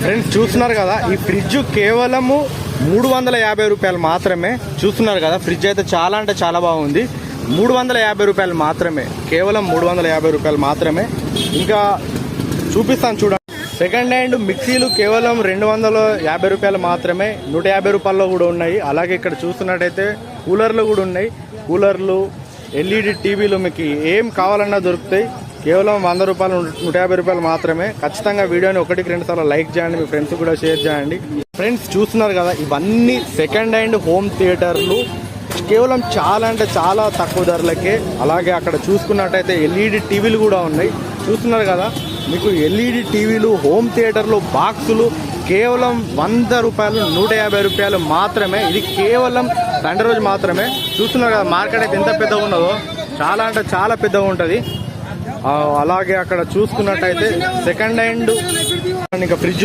Friends చూస్తున్నారు కదా, ఈ ఫ్రిడ్జ్ కేవలము 350 రూపాయలు మాత్రమే. చూస్తున్నారు కదా, ఫ్రిడ్జ్ అయితే చాలా అంటే చాలా బాగుంది. 350 రూపాయలు మాత్రమే, కేవలం 350 రూపాయలు మాత్రమే. ఇంకా చూపిస్తాను చూడండి. సెకండ్ హ్యాండ్ మిక్సీలు కేవలం 250 రూపాయలు మాత్రమే, 150 రూపాయల్లో కూడా ఉన్నాయి. అలాగే ఇక్కడ చూస్తున్నట్టయితే కూలర్లు కూడా ఉన్నాయి. కూలర్లు, ఎల్ఈడి టీవీలు మీకు ఏం కావాలన్నా దొరుకుతాయి. కేవలం 100 రూపాయలు, 150 రూపాయలు మాత్రమే. ఖచ్చితంగా వీడియోని 1-2 సార్లు లైక్ చేయండి, మీ ఫ్రెండ్స్ కూడా షేర్ చేయండి. ఫ్రెండ్స్ చూస్తున్నారు కదా, ఇవన్నీ సెకండ్ హ్యాండ్ హోమ్ థియేటర్లు కేవలం చాలా అంటే చాలా తక్కువ ధరలకే. అలాగే అక్కడ చూసుకున్నట్టయితే ఎల్ఈడి టీవీలు కూడా ఉన్నాయి. చూస్తున్నారు కదా, మీకు ఎల్ఈడి టీవీలు, హోమ్ థియేటర్లు, బాక్సులు కేవలం 100 రూపాయలు, 150 రూపాయలు మాత్రమే. ఇది కేవలం సండే రోజు మాత్రమే. చూస్తున్నారు కదా, మార్కెట్ అయితే ఎంత పెద్దగా ఉన్నదో, చాలా అంటే చాలా పెద్దగా ఉంటుంది. అలాగే అక్కడ చూసుకున్నట్టయితే సెకండ్ హ్యాండ్ ఇంకా ఫ్రిడ్జ్